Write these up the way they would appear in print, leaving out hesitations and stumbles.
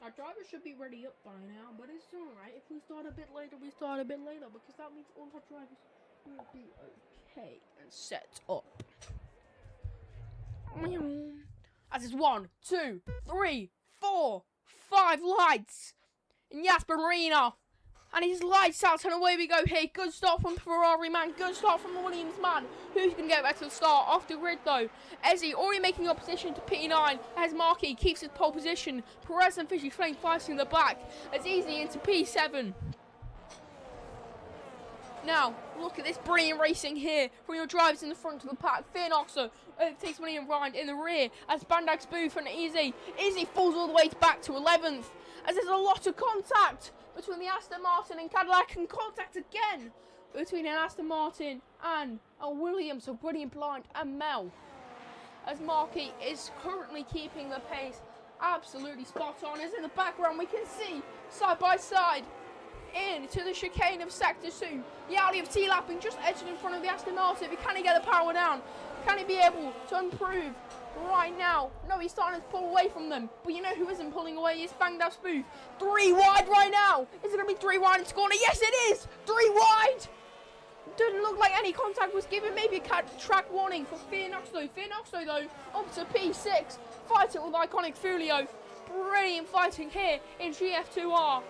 Our driver should be ready up by now, but it's alright. If we start a bit later, we start a bit later, because that means all our drivers will be okay and set up. As it's 1, 2, 3, 4, 5 lights in Jasper Marina. And his lights out and away we go here. Good start from the Ferrari man. Good start from the Williams man. Who's going to get back to the start? Off the grid though. Ezzy already making opposition to P9. As Marquis keeps his pole position. Perez and Fishy Flame fighting in the back. As Easy into P7. Now, look at this brilliant racing here from your drivers in the front of the pack. Fearnoxer takes William Ryan in the rear as Bandag's Booth and Easy. Easy falls all the way back to 11th as there's a lot of contact between the Aston Martin and Cadillac, and contact again between an Aston Martin and a Williams, so Brilliant Blind and Mel. As Markey is currently keeping the pace absolutely spot on. As in the background we can see side by side into the chicane of Sector 2. The Audi of T-lapping just edging in front of the Aston Martin. But can he get the power down? Can he be able to improve right now? No, he's starting to pull away from them. But you know who isn't pulling away? It's Bangdaf Spoof. 3 wide right now. Is it going to be 3 wide into corner? Yes, it is. 3 wide. Didn't look like any contact was given. Maybe a track warning for Fearnoxo. Fearnoxo, though, up to P6. Fighting with Iconic Fulio. Brilliant fighting here in GF2R.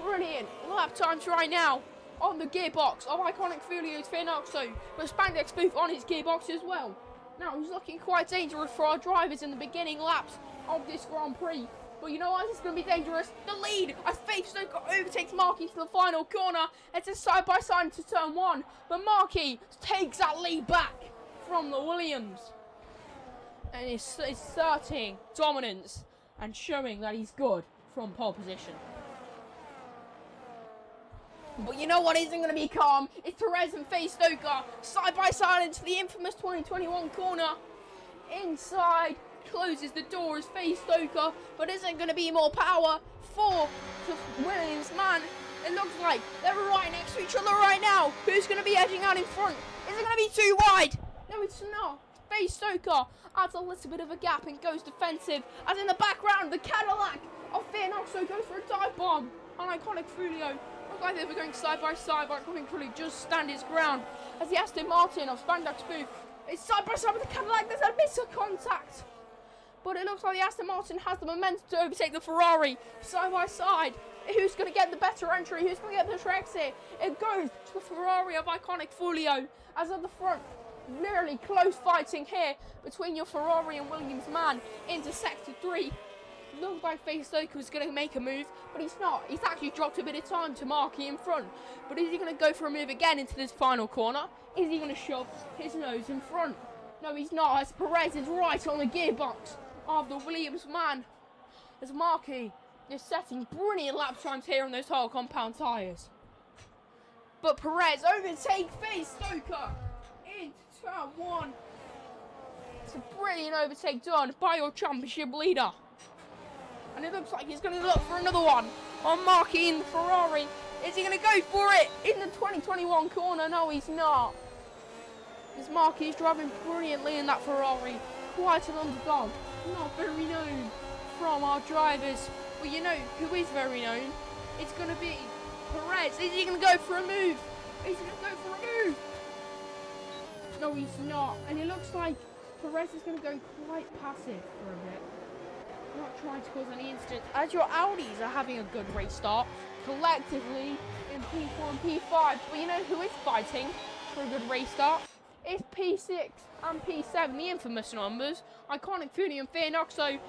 Brilliant lap times right now on the gearbox of Iconic Fulio's Fearnoxo. But Spandex Booth on his gearbox as well. Now, he's looking quite dangerous for our drivers in the beginning laps of this Grand Prix. But you know what? It's going to be dangerous. The lead as Faith Stoker overtakes Marquis to the final corner. It's a side-by-side into turn 1. But Marquis takes that lead back from the Williams. And is asserting dominance and showing that he's good from pole position. But you know what isn't going to be calm? It's Perez and Faye Stoker side by side into the infamous 2021 corner. Inside, closes the door as Faye Stoker, but isn't going to be more power for Williams, man. It looks like they're right next to each other right now. Who's going to be edging out in front? Is it going to be too wide? No, it's not. Faye Stoker adds a little bit of a gap and goes defensive. As in the background, the Cadillac of Fearnoxo goes for a dive bomb on Iconic Fulio. Looks like they were going side by side, but Iconic Fulio just stand his ground. As the Aston Martin of Spandex Booth is side by side with the Cadillac. There's a miss of contact. But it looks like the Aston Martin has the momentum to overtake the Ferrari side by side. Who's going to get the better entry? Who's going to get the better exit? It goes to the Ferrari of Iconic Fulio. As at the front, nearly close fighting here between your Ferrari and Williams man into Sector 3. Looks like Faye Stoker was going to make a move, but he's not. He's actually dropped a bit of time to Markey in front. But is he going to go for a move again into this final corner? Is he going to shove his nose in front? No, he's not, as Perez is right on the gearbox of the Williams man. As Markey is setting brilliant lap times here on those whole compound tyres. But Perez overtakes Faye Stoker into turn 1. It's a brilliant overtake done by your championship leader. And it looks like he's going to look for another one on Markey in the Ferrari. Is he going to go for it in the 2021 corner? No, he's not. As Markey is driving brilliantly in that Ferrari. Quite an underdog. Not very known from our drivers. But you know who is very known? It's going to be Perez. Is he going to go for a move? Is he going to go for a move? No, he's not. And it looks like Perez is going to go quite passive for a bit. Not trying to cause any incidents, as your Audis are having a good race start collectively in P4 and P5. But you know who is fighting for a good race start? It's P6 and P7, the infamous numbers. Iconic Fury and Fearnoxo.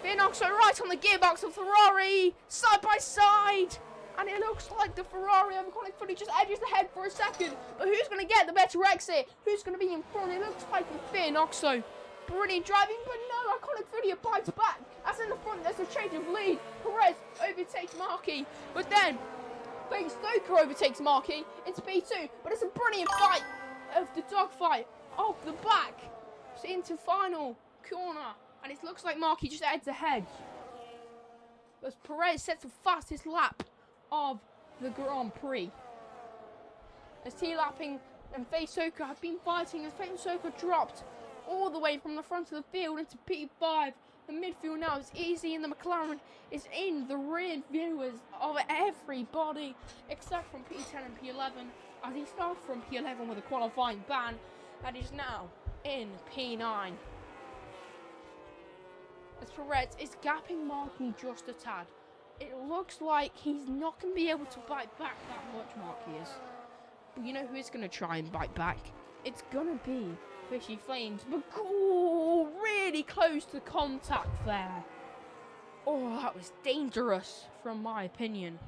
Fearnoxo right on the gearbox of Ferrari, side by side. And it looks like the Ferrari of Iconic Fury just edges ahead for a second. But who's going to get the better exit? Who's going to be in front? It looks like Fearnoxo. Brilliant driving, but no, Iconic Fury bites back. As in the front, there's a change of lead. Perez overtakes Markey, but then Faye Stoker overtakes Markey. It's P2, but it's a brilliant fight of the dogfight off the back into final corner, and it looks like Markey just heads ahead. As Perez sets the fastest lap of the Grand Prix. As T-lapping and Faye Stoker have been fighting, as Faye Stoker dropped all the way from the front of the field into P5 The midfield now is easy, and the McLaren is in the rear viewers of everybody except from P10 and P11, as he started from P11 with a qualifying ban and is now in P9. As Perez is gapping Marquis just a tad. It looks like he's not going to be able to bite back that much, Marquis is. But you know who is going to try and bite back? It's going to be Fishy Flames. But really close to contact there. Oh, that was dangerous, from my opinion.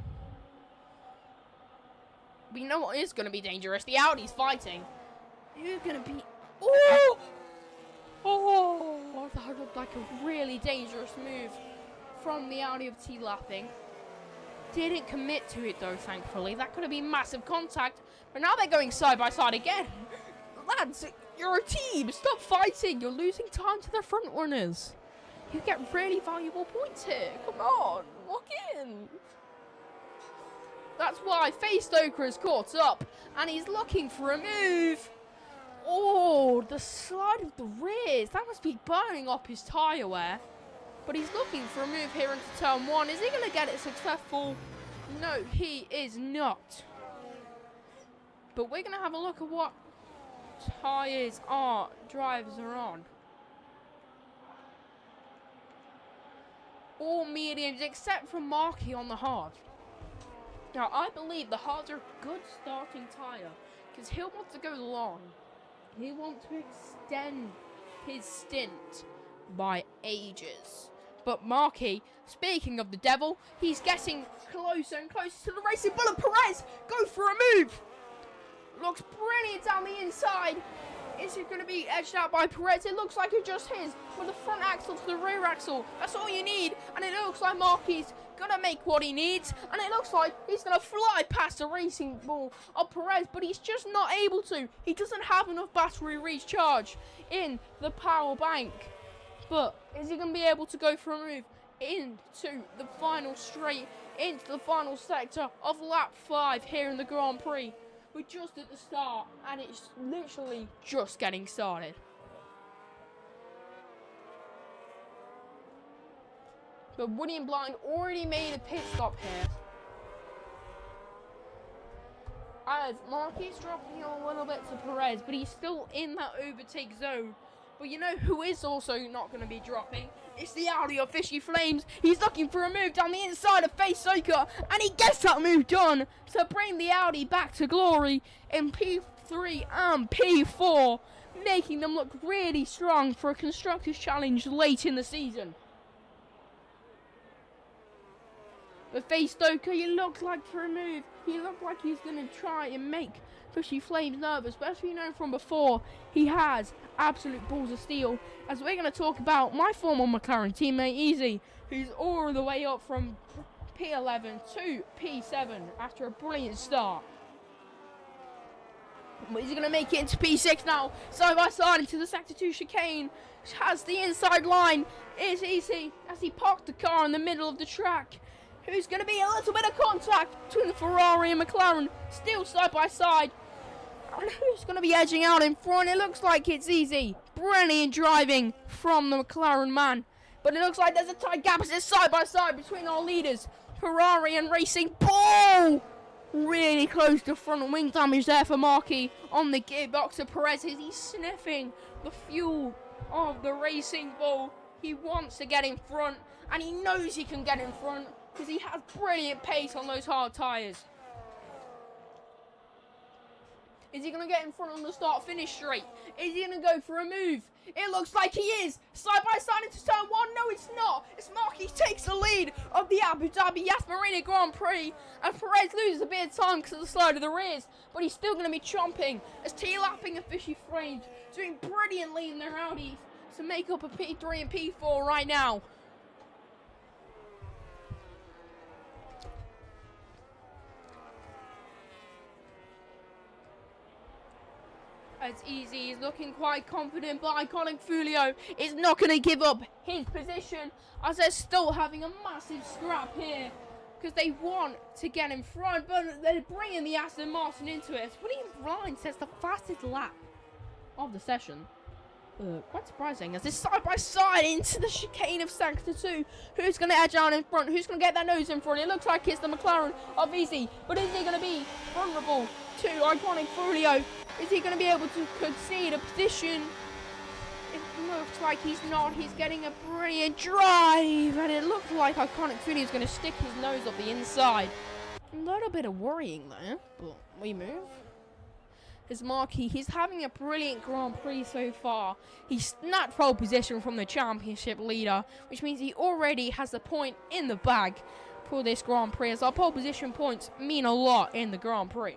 But you know what is going to be dangerous? The Audi's fighting. Who's going to be... Oh! Oh, that looked like a really dangerous move from the Audi of T-lapping. Didn't commit to it though, thankfully. That could have been massive contact. But now they're going side by side again. Lads, you're a team. Stop fighting. You're losing time to the front runners. You get really valuable points here. Come on, lock in. That's why Face Stoker is caught up. And he's looking for a move. Oh, the slide of the rears. That must be burning up his tyre wear. But he's looking for a move here into turn 1. Is he going to get it successful? No, he is not. But we're going to have a look at what tyres our drivers are on. All mediums except for Marquis on the hard. Now, I believe the hards are a good starting tyre because he'll want to go long. He wants to extend his stint by ages. But Marquis, speaking of the devil, he's getting closer and closer to the racing bullet. Perez, go for a move. Looks brilliant down the inside. Is it going to be edged out by Perez? It looks like it just is. From the front axle to the rear axle. That's all you need. And it looks like Marquis going to make what he needs. And it looks like he's going to fly past the racing ball of Perez. But he's just not able to. He doesn't have enough battery recharge in the power bank. But is he going to be able to go for a move into the final straight, into the final sector of lap 5 here in the Grand Prix? We're just at the start, and it's literally just getting started. But William Blind already made a pit stop here. As Marquis is dropping a little bit to Perez, but he's still in that overtake zone. But you know who is also not going to be dropping? It's the Audi of Fishy Flames. He's looking for a move down the inside of Face Soaker, and he gets that move done to bring the Audi back to glory in P3 and P4, making them look really strong for a Constructors' Challenge late in the season. But Face Stoker, he looked like for a move. He looked like he's going to try and make Fishy Flames nervous. But as we know from before, he has absolute balls of steel. As we're going to talk about my former McLaren teammate, Easy, who's all the way up from P11 to P7 after a brilliant start. But he's going to make it into P6 now, side by side into the Sector 2 chicane. Has the inside line. It's Easy as he parked the car in the middle of the track. Who's going to be a little bit of contact between the Ferrari and McLaren, still side by side. And who's going to be edging out in front? It looks like it's Easy. Brilliant driving from the McLaren man. But it looks like there's a tight gap as it's side by side between our leaders, Ferrari and Racing Bull. Really close to front wing damage there for Marquis on the gearbox of Perez as he's sniffing the fuel of the Racing Bull. He wants to get in front, and he knows he can get in front because he has brilliant pace on those hard tyres. Is he going to get in front on the start-finish straight? Is he going to go for a move? It looks like he is. Side by side into turn 1. No, it's not. It's Marquis takes the lead of the Abu Dhabi Yas Marina Grand Prix. And Perez loses a bit of time because of the slide of the rears. But he's still going to be chomping as T-lapping and Fishy Flames doing brilliantly in their Audis to make up a P3 and P4 right now. It's Easy, he's looking quite confident, but Iconic Fulio is not going to give up his position as they're still having a massive scrap here because they want to get in front, but they're bringing the Aston Martin into it. William Blind says the fastest lap of the session. Quite surprising, as this side by side into the chicane of Sector 2. Who's going to edge out in front? Who's going to get that nose in front? It looks like it's the McLaren of Easy, but is he going to be vulnerable to Iconic Folio? Is he going to be able to concede a position? It looks like he's not. He's getting a brilliant drive, and it looks like Iconic Folio is going to stick his nose up the inside. A little bit of worrying there, but we move. His Marquis, he's having a brilliant Grand Prix so far. He's snapped pole position from the championship leader, which means he already has the point in the bag for this Grand Prix, as our pole position points mean a lot in the Grand Prix.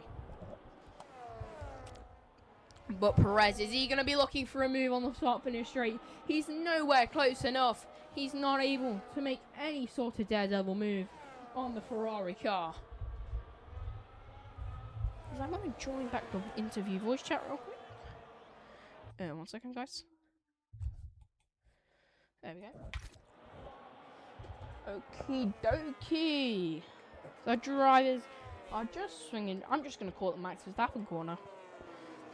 But Perez, is he going to be looking for a move on the start-finish straight? He's nowhere close enough. He's not able to make any sort of daredevil move on the Ferrari car. I'm going to join back the interview voice chat real quick. 1 second, guys. There we go. Okie dokie. The drivers are just swinging. I'm just going to call it the Max Verstappen corner.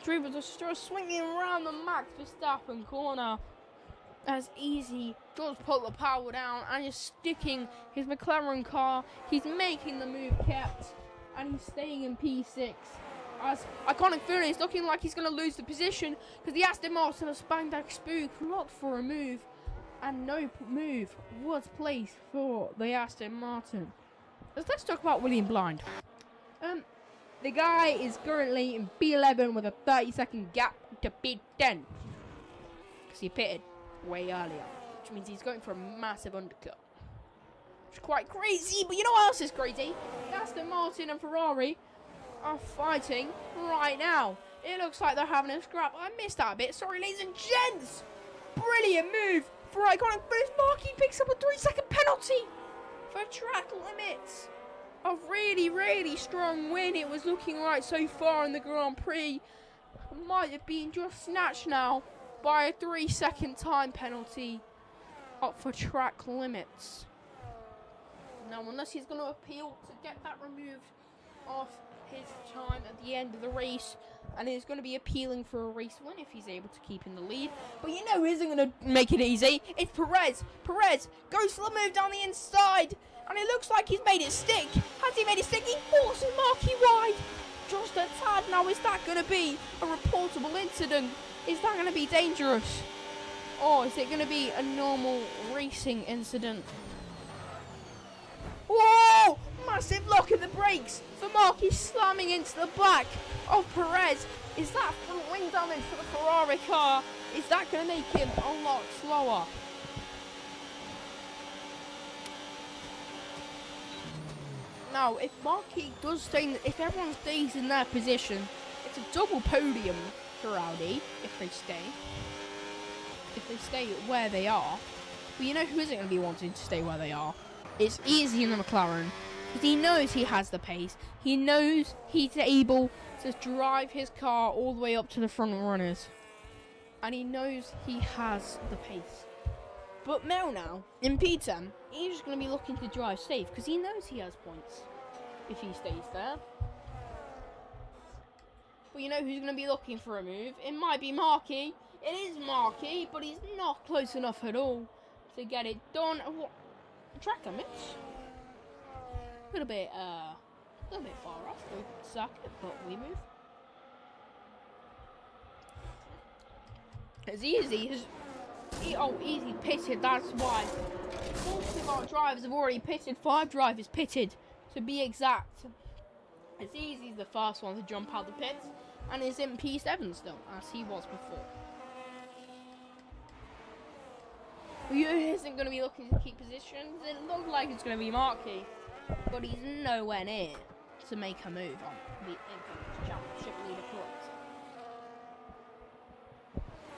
Drivers are just swinging around the Max Verstappen corner. As Easy does put the power down and is sticking his McLaren car. He's making the move kept. And he's staying in P6. As Iconic Fury is looking like he's going to lose the position, because the Aston Martin of Spandex Spook looked for a move, and no move was placed for the Aston Martin. Let's talk about William Blind. The guy is currently in P11 with a 30-second gap to P10, because he pitted way earlier, which means he's going for a massive undercut. It's quite crazy, but you know what else is crazy? Aston Martin and Ferrari are fighting right now. It looks like they're having a scrap. I missed that bit. Sorry, ladies and gents. Brilliant move for Iconic Boost. Marquis picks up a 3-second penalty for track limits. A really, really strong win. It was looking right so far in the Grand Prix. Might have been just snatched now by a 3-second time penalty up for track limits. Now, unless he's going to appeal to get that removed off his time at the end of the race, and he's going to be appealing for a race win if he's able to keep in the lead. But you know who isn't going to make it easy? It's Perez. Perez goes for the move down the inside, and it looks like he's made it stick. Has he made it stick? He forces Marquis wide. Just a tad. Now, is that going to be a reportable incident? Is that going to be dangerous? Or is it going to be a normal racing incident? Whoa! Massive lock at the brakes for Marquis, slamming into the back of Perez. Is that front wing damage for the Ferrari car? Is that going to make him a lot slower? Now, if Marquis does stay, if everyone stays in their position, it's a double podium for Audi if they stay. If they stay where they are. But you know who isn't going to be wanting to stay where they are? It's Easy in the McLaren, because he knows he has the pace. He knows he's able to drive his car all the way up to the front runners. And he knows he has the pace. But Mel now, in P10, he's just going to be looking to drive safe, because he knows he has points if he stays there. But you know who's going to be looking for a move? It might be Marquis. It is Marquis, but he's not close enough at all to get it done. Track limits. A little bit far off the circuit, but we move. As Easy has... Easy pitted, that's why. Most of our drivers have already pitted. 5 drivers pitted, to be exact. As Easy's the first one to jump out the pits, and is in P7 still, as he was before. Who isn't going to be looking to keep positions? It looks like it's going to be Marquis, but he's nowhere near to make a move on the infamous championship leader points.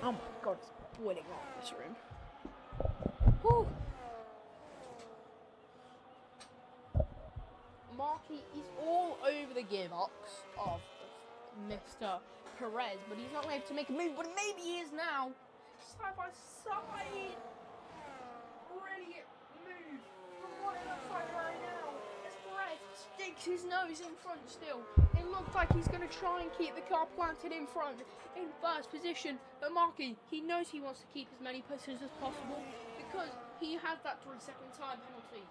Oh my god, it's boiling hot in this room. Whew. Marquis is all over the gearbox of Mr. Perez, but he's not able to make a move, but maybe he is now. Side by side. Brilliant move from what it looks like right now. As Perez sticks sticks his nose in front still. It looks like he's going to try and keep the car planted in front in first position. But Marky, he knows he wants to keep as many positions as possible because he has that 3-second time penalty.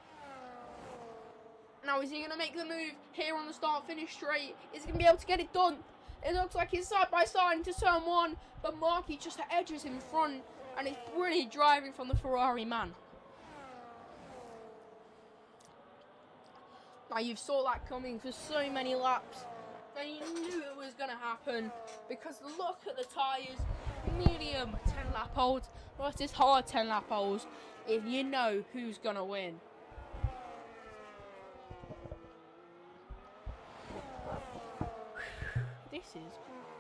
Now, is he going to make the move here on the start-finish straight? Is he going to be able to get it done? It looks like he's side-by-side into turn 1, but Marky just edges in front, and it's brilliant driving from the Ferrari man. Now, you saw that coming for so many laps, and you knew it was going to happen, because look at the tyres, medium 10-lap holds versus hard 10-lap holds, if you know who's going to win. This is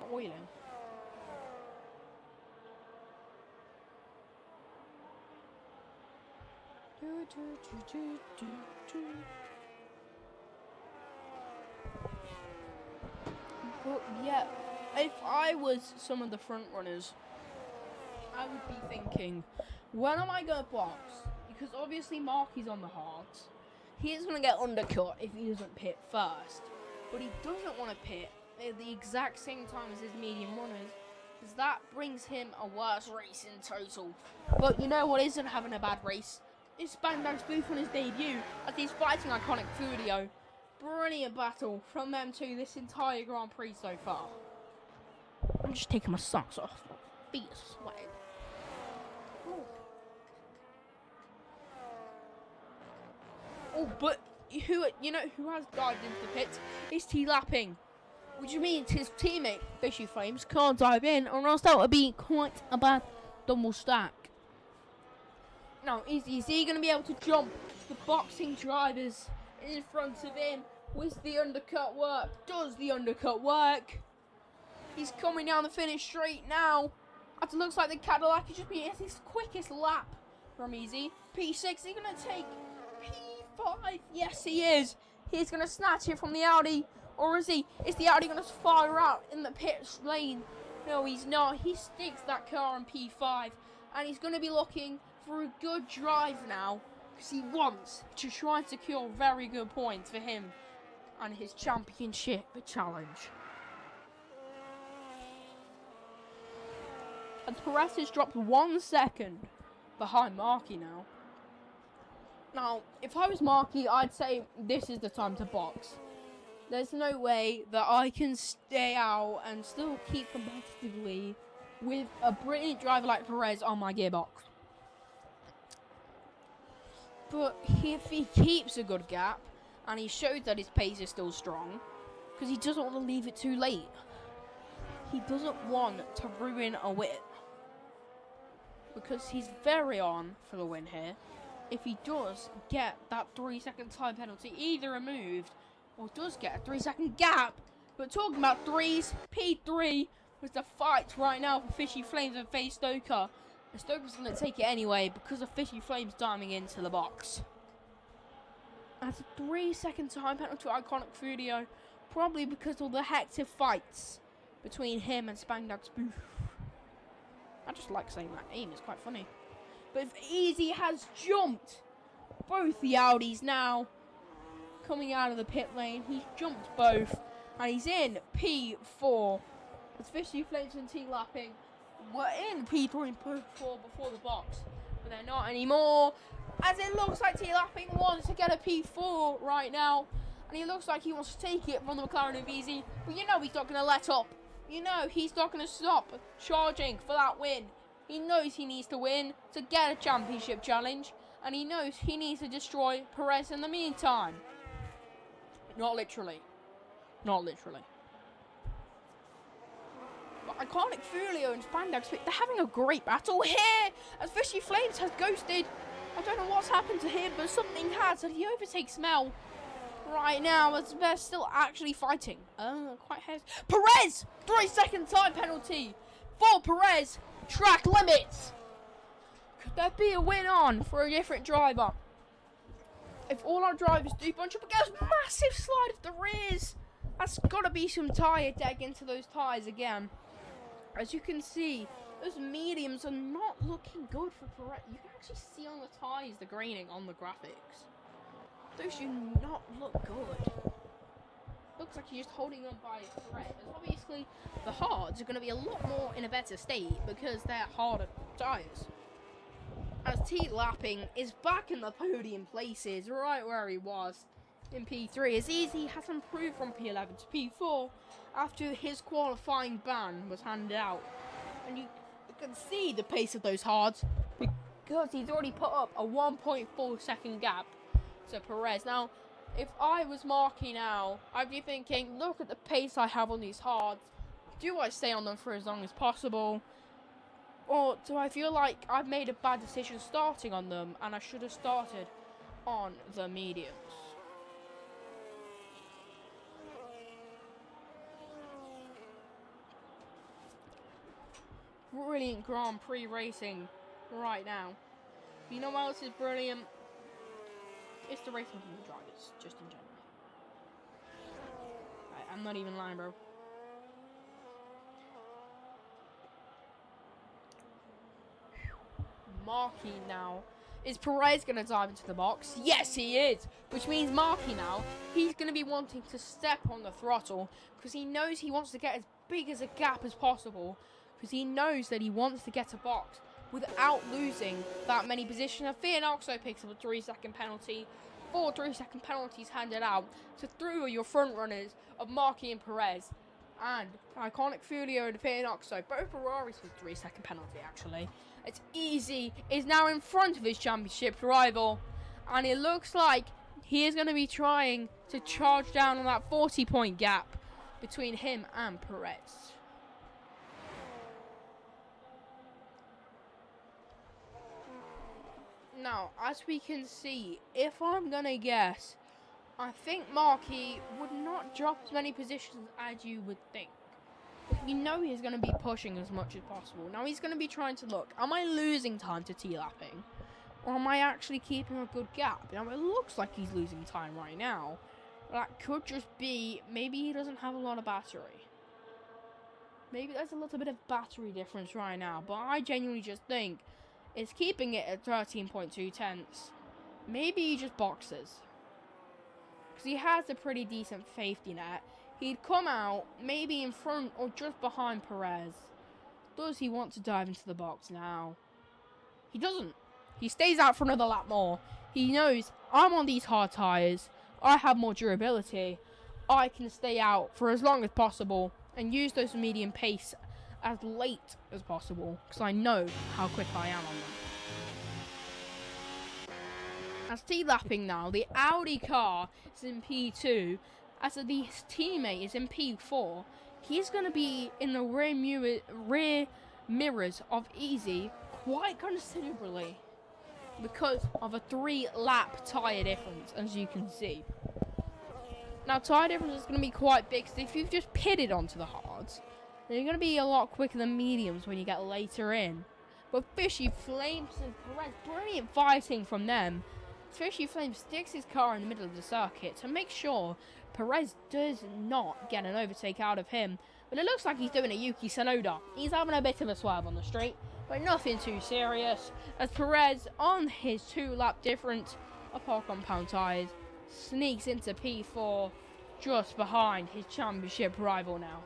boiling. But yeah, if I was some of the front runners, I would be thinking, when am I going to box? Because obviously Marky's on the hards. He is going to get undercut if he doesn't pit first. But he doesn't want to pit at the exact same time as his medium runners, because that brings him a worse race in total. But you know what isn't having a bad race? It's Spandag's Booth on his debut as he's fighting iconic Furio. Brilliant battle from them two this entire Grand Prix so far. I'm just taking my socks off. My feet are sweating. Oh, but who has dived into the pit? It's T-lapping. Which means his teammate, Fishy Flames, can't dive in, or else that would be quite a bad double stack. Now, is he going to be able to jump the boxing drivers in front of him? Does the undercut work? Does the undercut work? He's coming down the finish straight now. It looks like the Cadillac is just being his quickest lap from Easy. P6, is he going to take P5? Yes, he is. He's going to snatch it from the Audi. Or is he? Is the Audi going to fire out in the pit lane? No, he's not. He sticks that car on P5. And he's going to be looking for a good drive now. Because he wants to try and secure very good points for him and his championship challenge. And Perez has dropped 1 second behind Marky now. Now, if I was Marky, I'd say this is the time to box. There's no way that I can stay out and still keep competitively with a brilliant driver like Perez on my gearbox. But if he keeps a good gap, and he shows that his pace is still strong, because he doesn't want to leave it too late. He doesn't want to ruin a win, because he's very on for the win here. If he does get that 3-second time penalty either removed, or does get a 3-second gap. But talking about threes, P3 was the fight right now for Fishy Flames and Faye Stoker. And Stoker's going to take it anyway because of Fishy Flames diving into the box. That's a 3-second time penalty to Iconic Furio, probably because of the hectic fights between him and Spandag's Booth. I just like saying that name, it's quite funny. But if Easy has jumped both the Audis now, coming out of the pit lane, he's jumped both, and he's in P4. As Fishy Flames and T-lapping were in P3 and P4 before the box, but they're not anymore. As it looks like T-lapping wants to get a P4 right now, and he looks like he wants to take it from the McLaren of Easy, but you know he's not going to let up. You know he's not going to stop charging for that win. He knows he needs to win to get a championship challenge, and he knows he needs to destroy Perez in the meantime. Not literally. Not literally. But Iconic Furio and Spandag's, they're having a great battle here as Fishy Flames has ghosted. I don't know what's happened to him, but something has, and he overtakes Mel right now as they're still actually fighting. Quite hesitant. Perez! 3-second time penalty for Perez. Track limits. Could there be a win on for a different driver? If all our drivers do bunch up against massive slide of the rears, that's got to be some tyre deg into those tyres again. As you can see, those mediums are not looking good for Perez. You can actually see on the tyres the graining on the graphics. Those do not look good. looks like he's just holding on by a thread. As obviously, the hards are going to be a lot more in a better state because they're harder tyres. As T Lapping is back in the podium places, right where he was in P3, as Easy has improved from P11 to P4 after his qualifying ban was handed out. And you can see the pace of those hards because he's already put up a 1.4 second gap to Perez. Now, if I was Marky now, I'd be thinking, look at the pace I have on these hards. Do I stay on them for as long as possible? Or do I feel like I've made a bad decision starting on them and I should have started on the mediums? Brilliant Grand Prix racing right now. You know what else is brilliant? It's the racing from the drivers, just in general. Right, I'm not even lying, bro. Marky now. Is Perez going to dive into the box? Yes, he is. Which means Marky now, he's going to be wanting to step on the throttle because he knows he wants to get as big as a gap as possible because he knows that he wants to get a box without losing that many positions. And Fianoxo picks up a 3-second penalty. 4 3-second penalties handed out to 3 of your front runners of Marky and Perez. And Iconic Fulio and Fianoxo, both Ferraris with 3-second penalty actually. It's Easy is now in front of his championship rival. And it looks like he is going to be trying to charge down on that 40-point gap between him and Perez. Now, as we can see, if I'm going to guess, I think Marky would not drop as many positions as you would think. But you know he's going to be pushing as much as possible. Now he's going to be trying to look, am I losing time to T-lapping? Or am I actually keeping a good gap? Now it looks like he's losing time right now. That could just be, maybe he doesn't have a lot of battery. Maybe there's a little bit of battery difference right now. But I genuinely just think it's keeping it at 13.2 tenths. Maybe he just boxes. Because he has a pretty decent safety net. He'd come out maybe in front or just behind Perez. Does he want to dive into the box now? He doesn't. He stays out for another lap more. He knows, I'm on these hard tyres. I have more durability. I can stay out for as long as possible and use those medium pace as late as possible because I know how quick I am on them. As T-lapping now, the Audi car is in P2. As the teammate is in P4, he's going to be in the rear mirrors of Easy quite considerably because of a 3-lap tyre difference, as you can see. Now, tyre difference is going to be quite big, so if you've just pitted onto the hards, then you're going to be a lot quicker than mediums when you get later in. But Fishy Flames and Perez, brilliant fighting from them. Fishy Flames sticks his car in the middle of the circuit to make sure Perez does not get an overtake out of him. But it looks like he's doing a Yuki Tsunoda. He's having a bit of a swerve on the straight, but nothing too serious. As Perez, on his 2-lap difference of hot compound tyres, sneaks into P4 just behind his championship rival now.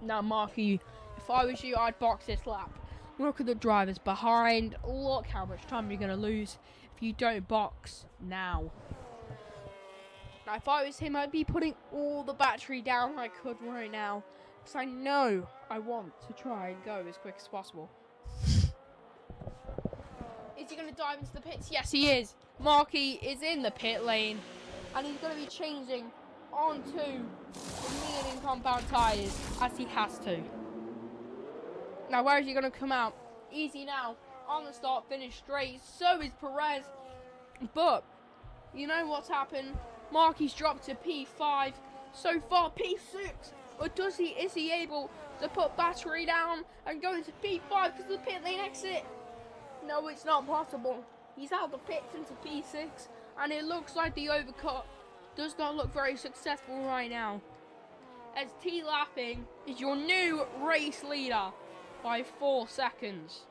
Now, Marky, if I was you, I'd box this lap. Look at the drivers behind. Look how much time you're going to lose if you don't box now. Now, if I was him, I'd be putting all the battery down I could right now. Because I know I want to try and go as quick as possible. Is he going to dive into the pits? Yes, he is. Marky is in the pit lane. And he's going to be changing onto the medium compound tyres as he has to. Now, where is he going to come out? Easy now. On the start, finish straight. So is Perez. But, you know what's happened? Marky's dropped to P5. So far, P6. But is he able to put battery down and go into P5 because of the pit lane exit? No, it's not possible. He's out the pits into P6. And it looks like the overcut does not look very successful right now. As T-lapping is your new race leader by 4 seconds.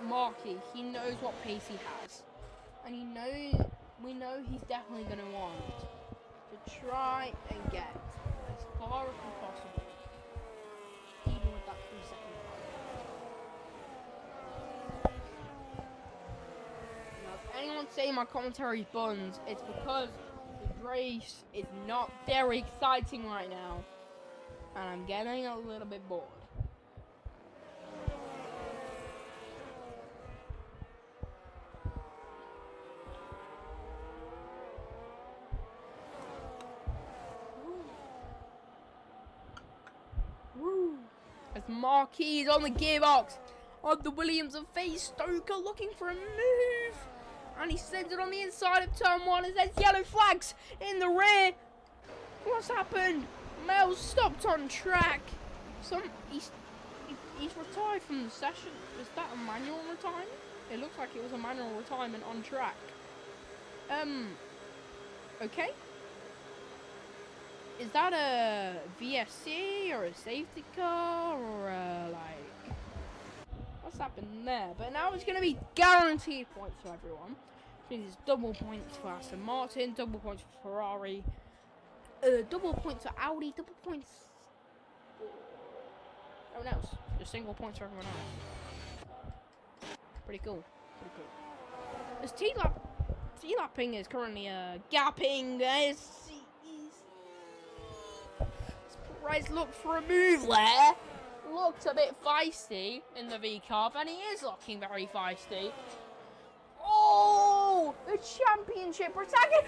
Marky, he knows what pace he has. And we know he's definitely going to want to try and get as far as possible. Even with that 3-second time. Now, if anyone's saying my commentary's buns, it's because the race is not very exciting right now. And I'm getting a little bit bored. As Marquis on the gearbox of the Williams of Face Stoker looking for a move. And he sends it on the inside of turn 1 as there's yellow flags in the rear. What's happened? Mel's stopped on track. He's retired from the session. Is that a manual retirement? It looks like it was a manual retirement on track. Okay. Is that a VSC or a safety car or like what's happened there? But now it's going to be guaranteed points for everyone. Which means it's double points for Aston Martin, double points for Ferrari, double points for Audi, double points for everyone else. Just single points for everyone else. Pretty cool. Pretty cool. This T-lapping is currently gapping. Perez looked for a move there. Looked a bit feisty in the V-Carb, and he is looking very feisty. Oh, the championship attacking.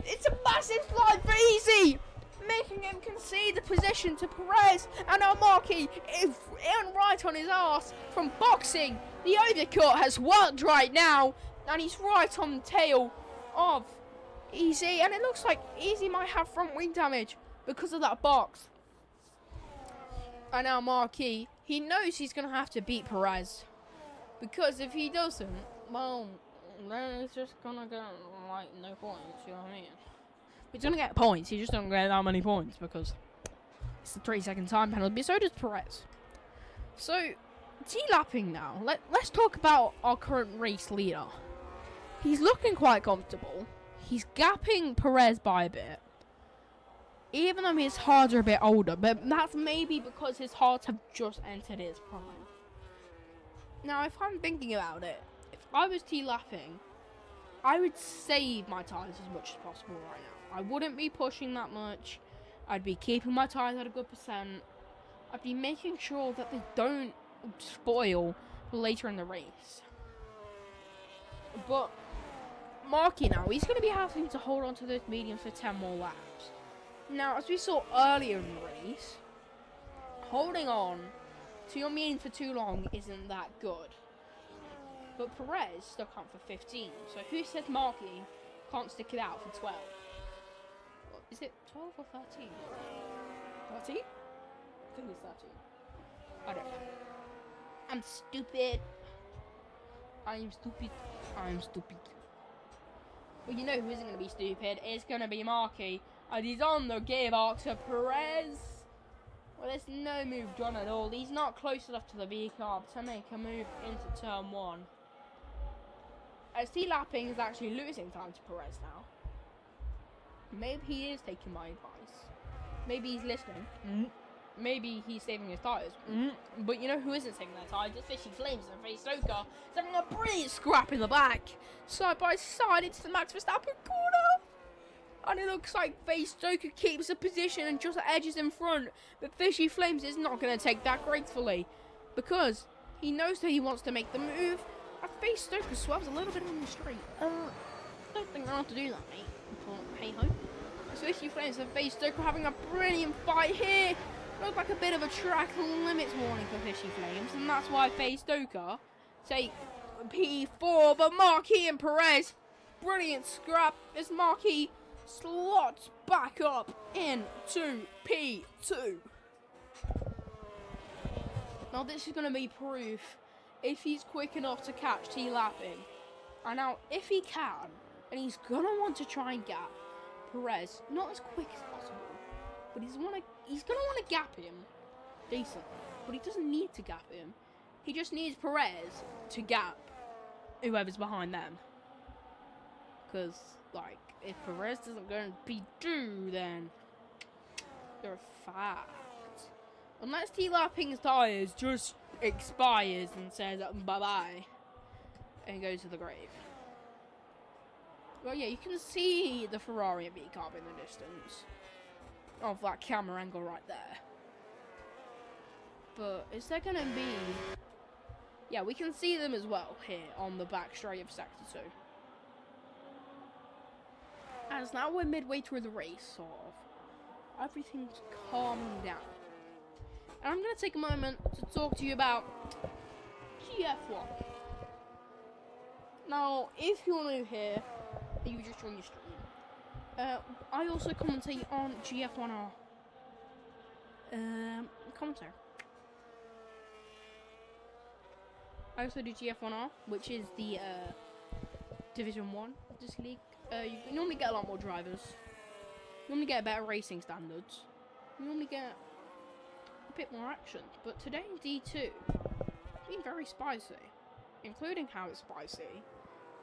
It's a massive slide for Easy, making him concede the position to Perez. And now Marquis is in right on his arse from boxing. The overcut has worked right now, and he's right on the tail of Easy. And it looks like Easy might have front wing damage because of that box. And now Marquis, he knows he's going to have to beat Perez. Because if he doesn't, well, then he's just going to get, like, no points, you know what I mean? He's going to get points, he just doesn't get that many points because it's the 3-second time penalty, so does Perez. So, T-lapping now. Let's talk about our current race leader. He's looking quite comfortable. He's gapping Perez by a bit. Even though his hards are a bit older, but that's maybe because his hards have just entered his prime. Now, if I'm thinking about it, if I was T-lapping, I would save my tyres as much as possible right now. I wouldn't be pushing that much. I'd be keeping my tyres at a good percent. I'd be making sure that they don't spoil later in the race. But Marky now, he's going to be having to hold on to those mediums for 10 more laps. Now, as we saw earlier in the race, holding on to your medium for too long isn't that good. But Perez stuck on for 15, so who said Marky can't stick it out for 12? Is it 12 or 13? 13? I think it's 13. I don't know. I'm stupid. I'm stupid. I'm stupid. Well, you know who isn't going to be stupid? It's going to be Marky. And he's on the gearbox of Perez. Well, there's no move done at all. He's not close enough to the V-Carb to make a move into turn 1. As T-lapping is actually losing time to Perez now. Maybe he is taking my advice. Maybe he's listening. Maybe he's saving his tyres. But you know who isn't saving their tyres? It's Fishy Flames and Face Stoker. He's having a brilliant scrap in the back. Side by side into the Max Verstappen corner. And it looks like Face Stoker keeps the position and just edges in front. But Fishy Flames is not going to take that gracefully. Because he knows that he wants to make the move. And Face Stoker swerves a little bit on the straight. I don't think I want to do that, mate. But hey ho. So Fishy Flames and Face Stoker having a brilliant fight here. Looks like a bit of a track limits warning for Fishy Flames. And that's why Face Stoker take P4. But Marquis and Perez, brilliant scrap. This Marquis slots back up into P2. Now this is going to be proof if he's quick enough to catch T-lapping. And now if he can, and he's going to want to try and gap Perez, not as quick as possible, but he's going to want to gap him decently. But he doesn't need to gap him. He just needs Perez to gap whoever's behind them. Because, like, if Perez doesn't go and P2, then they're fucked. Unless T-Lapping's tyres just expires and says bye-bye and goes to the grave. Well, yeah, you can see the Ferrari and V-Carb in the distance of that camera angle right there. But is there going to be... Yeah, we can see them as well here on the back straight of Sector 2. As now we're midway through the race, sort of, everything's calming down. And I'm going to take a moment to talk to you about GF1. Now, if you're new here, you just joined your stream, I also commentate on GF1R commentary. I also do GF1R, which is the Division 1 of this league. You normally get a lot more drivers. You normally get better racing standards. You normally get a bit more action. But today in D2, it's been very spicy. Including how it's spicy.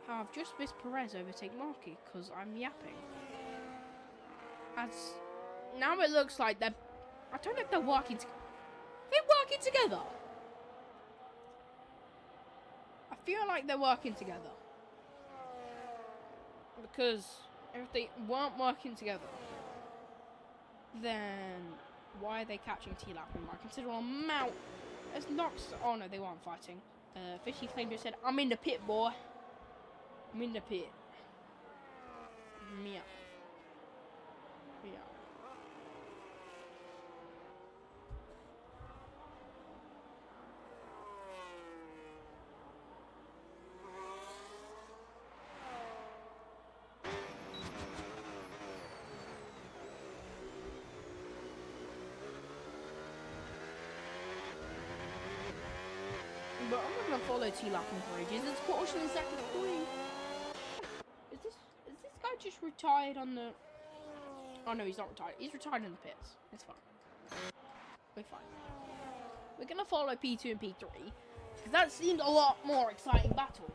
How I've just missed Perez overtake Marky because I'm yapping. As now it looks like they're... I don't know if they're working together. They're working together. I feel like they're working together. Because if they weren't working together, then why are they catching T-Lapping by considerable amount? As Knox... Oh no, they weren't fighting. Fishy Flame just said, I'm in the pit, boy. I'm in the pit. Meow. Meow. But I'm not gonna follow T-Lapping for ages. It's Porsche in second 3. Is this guy just retired on the... Oh no, he's not retired. He's retired in the pits. It's fine. We're fine. We're gonna follow P2 and P3 because that seemed a lot more exciting battle.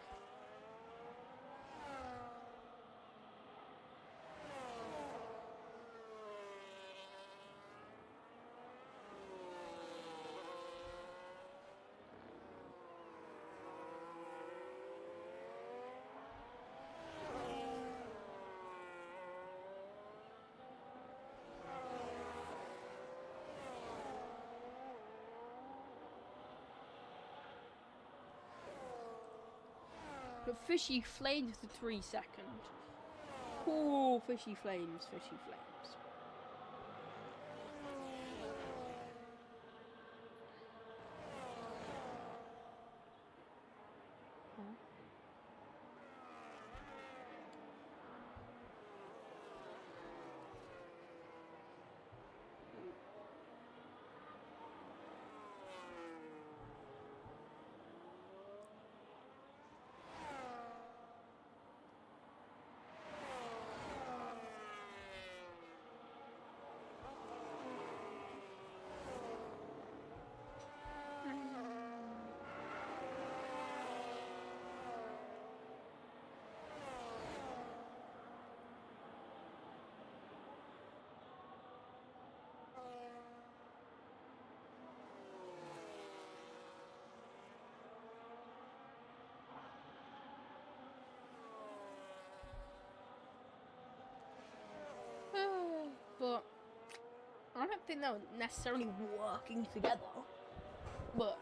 But Fishy Flames the 3 second. Oh, Fishy Flames, Fishy Flames. But I don't think they're necessarily working together. But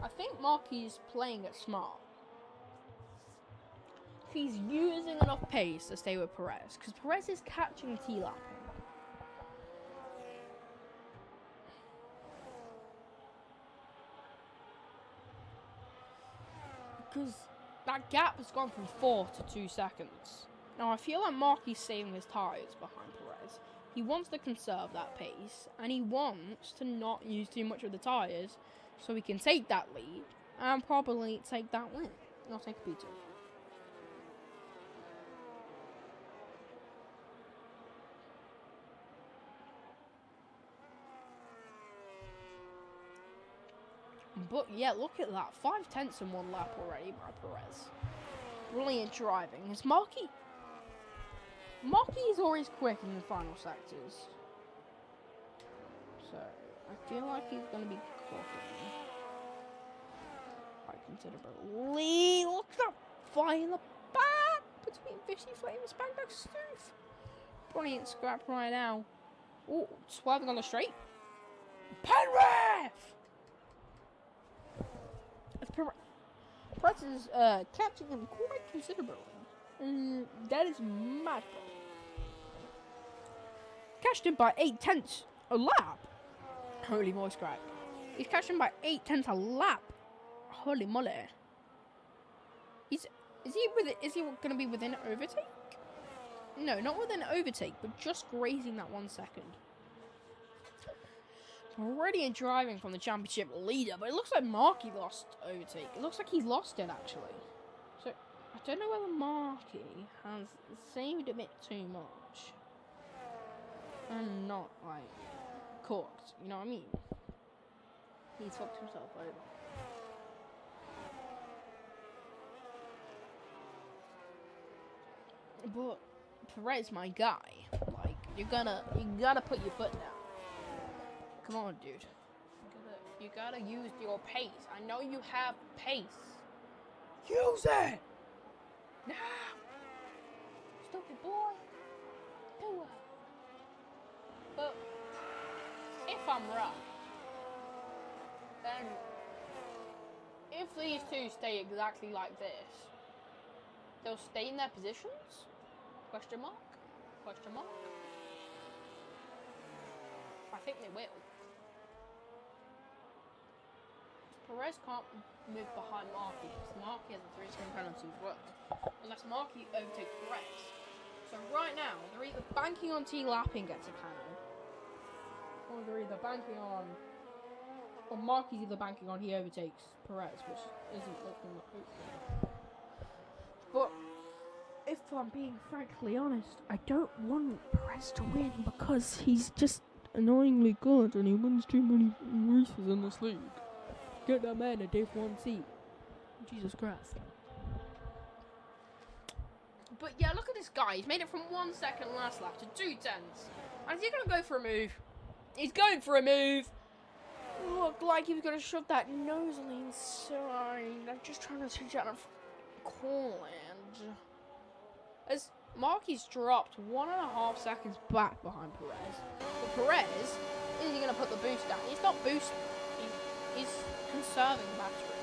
I think Marky's playing it smart. He's using enough pace to stay with Perez, because Perez is catching T-Lapping. Because that gap has gone from 4 to 2 seconds. Now I feel like Marky's saving his tyres behind Perez. He wants to conserve that pace, and he wants to not use too much of the tyres, so he can take that lead, and probably take that win. I'll take a P2. But yeah, look at that. 5/10 in one lap already by Perez. Brilliant driving. It's Marky. Marky is always quick in the final sectors. So, I feel like he's going to be clocking quite considerably. Look at that fire in the back between Fishy Flame and Spangback Stoof. Brilliant scrap right now. Oh, swerving on the straight. Penrith! Perez is catching him quite considerably. That is mad. Catched him by 8/10 a lap. Holy voice crack. He's catched him by 8/10 a lap. Holy moly. Is he going to be within an overtake? No, not within an overtake, but just grazing that 1 second. Already in driving from the championship leader, but it looks like Marky lost overtake. It looks like he's lost it, actually. So, I don't know whether Marky has saved a bit too much. And not, like, cooked. You know what I mean? He's fucked himself over. But Perez, my guy, like, you gotta put your foot down. Come on, dude. You gotta use your pace. I know you have pace. Use it! Now! Stupid boy. Do it. But if I'm right, then if these two stay exactly like this, they'll stay in their positions? Question mark? Question mark? I think they will. Perez can't move behind Marky because Marky has a 3-second penalty as well. Unless Marky overtakes Perez. So right now, they're either banking on T-lapping gets a panel, or they're either banking on, or Marky's either banking on he overtakes Perez, which isn't looking hopeful. But if I'm being frankly honest, I don't want Perez to win because he's just annoyingly good and he wins too many races in this league. Get that man a Div 1 seat. Jesus Christ. But yeah, look at this guy. He's made it from 1 second last lap to 2/10. And is he going to go for a move? He's going for a move. Looked like he was going to shove that nosily inside. I'm just trying to teach out of Corland. As Marky's dropped 1.5 seconds back behind Perez. But Perez, is he going to put the boost down? He's not boosting. He's conserving battery.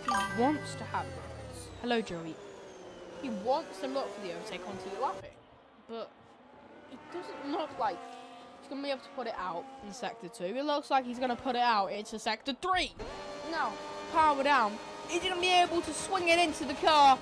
He wants to have this. Hello, Joey. He wants to look for the overtake onto the lapping. But it doesn't look like he's going to be able to put it out in Sector 2. It looks like he's going to put it out into Sector 3. Now, power down. Is he going to be able to swing it into the car?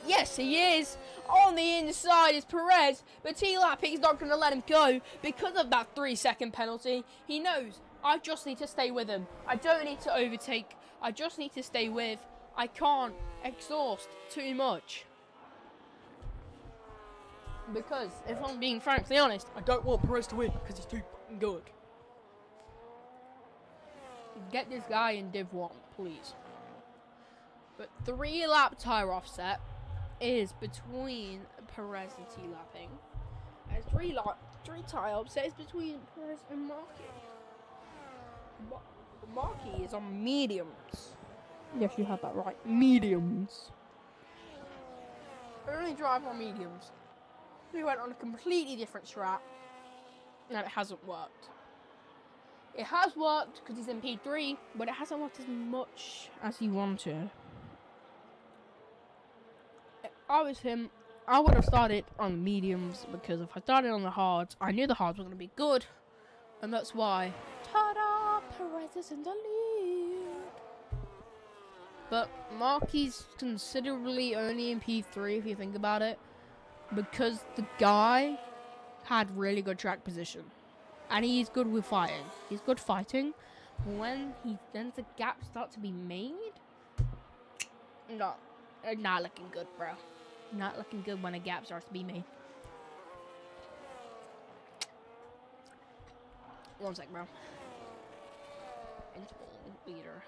Yes, he is. On the inside is Perez, but T-Lapping's not going to let him go because of that 3-second penalty. He knows, I just need to stay with him. I don't need to overtake. I just need to stay with. I can't exhaust too much. Because, if I'm being frankly honest, I don't want Perez to win because he's too fucking good. Get this guy in Div 1, please. But 3-lap tyre offset is between Perez and T-Lapping. And 3 tyre offset is between Perez and Marky. Marky is on mediums. Yes, you had that right. Mediums. Only drive on mediums. We went on a completely different strat, and it hasn't worked. It has worked because he's in P3, but it hasn't worked as much as he wanted. If I was him, I would have started on the mediums because if I started on the hards, I knew the hards were going to be good, and that's why. Ta-da! Perez is in the lead. But Marky's considerably only in P3 if you think about it, because the guy had really good track position. And he's good with fighting. He's good fighting. When then the gaps start to be made, not looking good, bro. Not looking good when a gap starts to be made. 1 sec, bro. leader.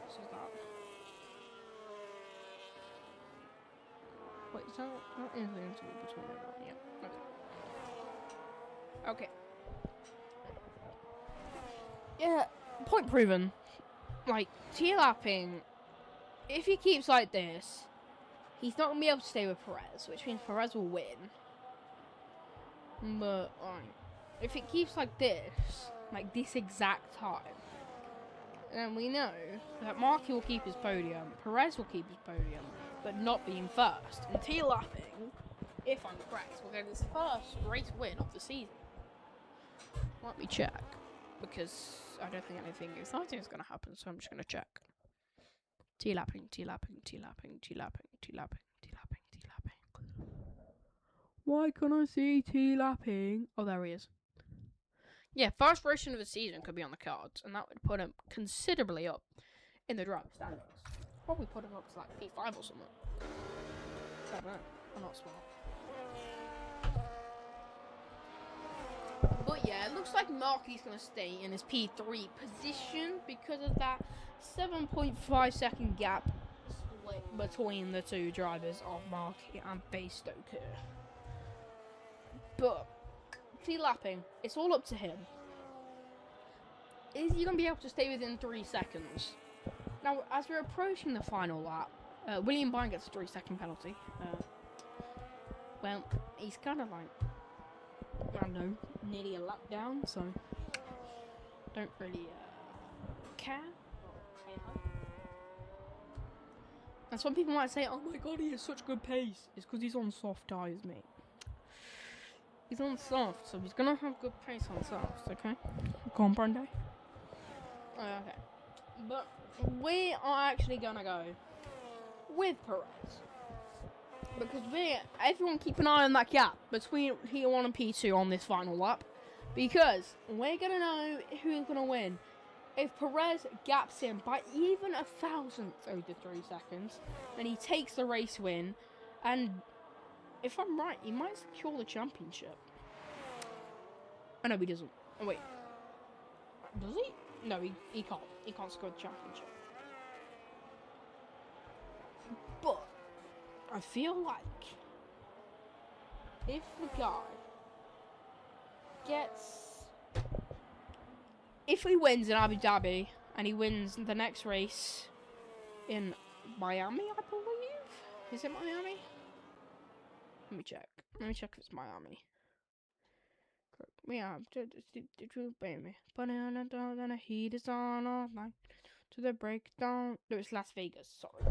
So that. Wait, is that is the interval between everyone? Yeah. Okay. Yeah, point proven. Like, T-lapping, if he keeps like this, he's not going to be able to stay with Perez, which means Perez will win. But, if it keeps like this exact time, then we know that Marky will keep his podium, Perez will keep his podium, but not being first. And T-lapping, if I'm correct, will get his first race win of the season. Let me check, because I don't think anything exciting is going to happen, so I'm just going to check. T-lapping. Why can't I see T-lapping? Oh, there he is. Yeah, first race of the season could be on the cards, and that would put him considerably up in the driver standings. Probably put him up to like P5 or something. I don't know. I'm not smart. But yeah, it looks like Marky's going to stay in his P3 position because of that 7.5 second gap split between the two drivers of Marky and Stoker. But T-lapping, it's all up to him. Is he going to be able to stay within 3 seconds? Now, as we're approaching the final lap, William Byron gets a 3-second penalty. Well, he's kind of like, I don't know, nearly a lap down, so don't really care. And some people might say, oh my god, he has such good pace. It's because he's on soft tyres, mate. He's on soft, so he's going to have good pace on soft, okay? Comprende? Okay. But we are actually going to go with Perez. Because everyone keep an eye on that gap between P1 and P2 on this final lap. Because we're going to know who's going to win. If Perez gaps him by even 1,000th over 3 seconds, then he takes the race win. And if I'm right, he might secure the championship. Oh, no, he doesn't. Oh, wait. Does he? No, he can't. He can't score the championship. But I feel like if the guy if he wins in Abu Dhabi and he wins the next race in Miami, I believe. Is it Miami? Let me check. Let me check if it's Miami. Yeah, baby. But then the heat is on all night to the breakdown. No, it's Las Vegas. Sorry.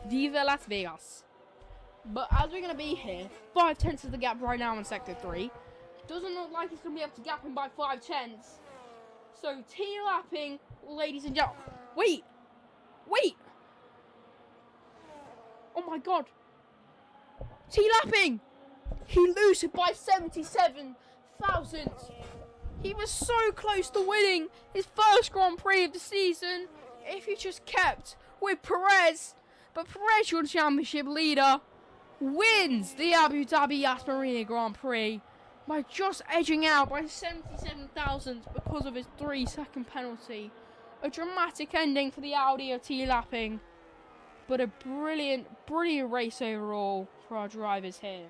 Viva Las Vegas. But as we're going to be here, 5/10 of the gap right now in Sector 3. Doesn't look like he's going to be able to gap him by 5/10. So, T-lapping, ladies and gentlemen. Wait! Oh my god. T-lapping! He loses it by 77 thousandths. He was so close to winning his first Grand Prix of the season if he just kept with Perez. But Perez, your championship leader, wins the Abu Dhabi Yas Marina Grand Prix by just edging out by 77 thousandths because of his 3-second penalty. A dramatic ending for the Audi of T-lapping, but a brilliant race overall for our drivers here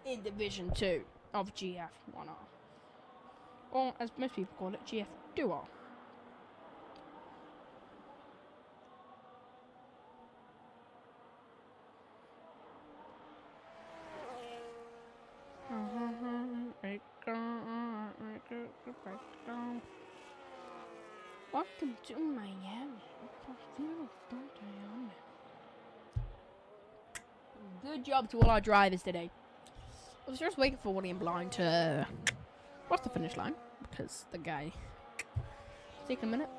in Division 2 of GF1R. Or, as most people call it, GF2R. Welcome to Miami. Good job to all our drivers today. I was just waiting for William Blind to cross the finish line because the guy. Take a minute.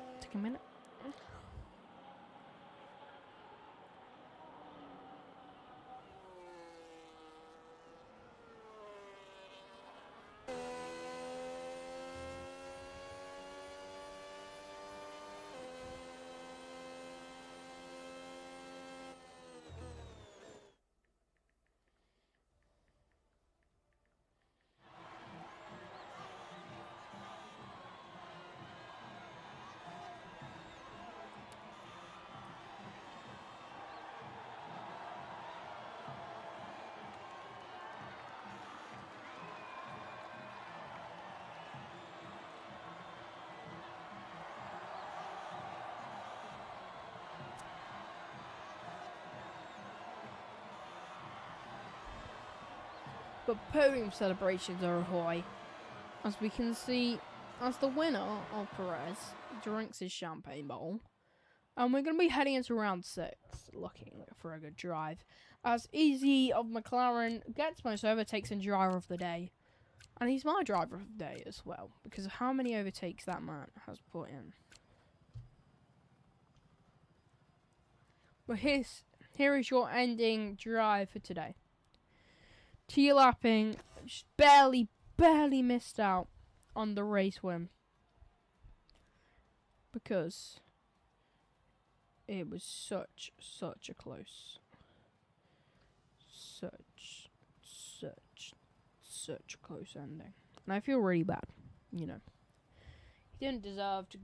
but podium celebrations are ahoy. As we can see, as the winner of Perez drinks his champagne bottle. And we're going to be heading into round 6, looking for a good drive. As Easy of McLaren gets most overtakes and driver of the day. And he's my driver of the day as well, because of how many overtakes that man has put in. But here is your ending drive for today. T lapping, just barely missed out on the race win. Because it was such a close. Such a close ending. And I feel really bad, you know. He didn't deserve to go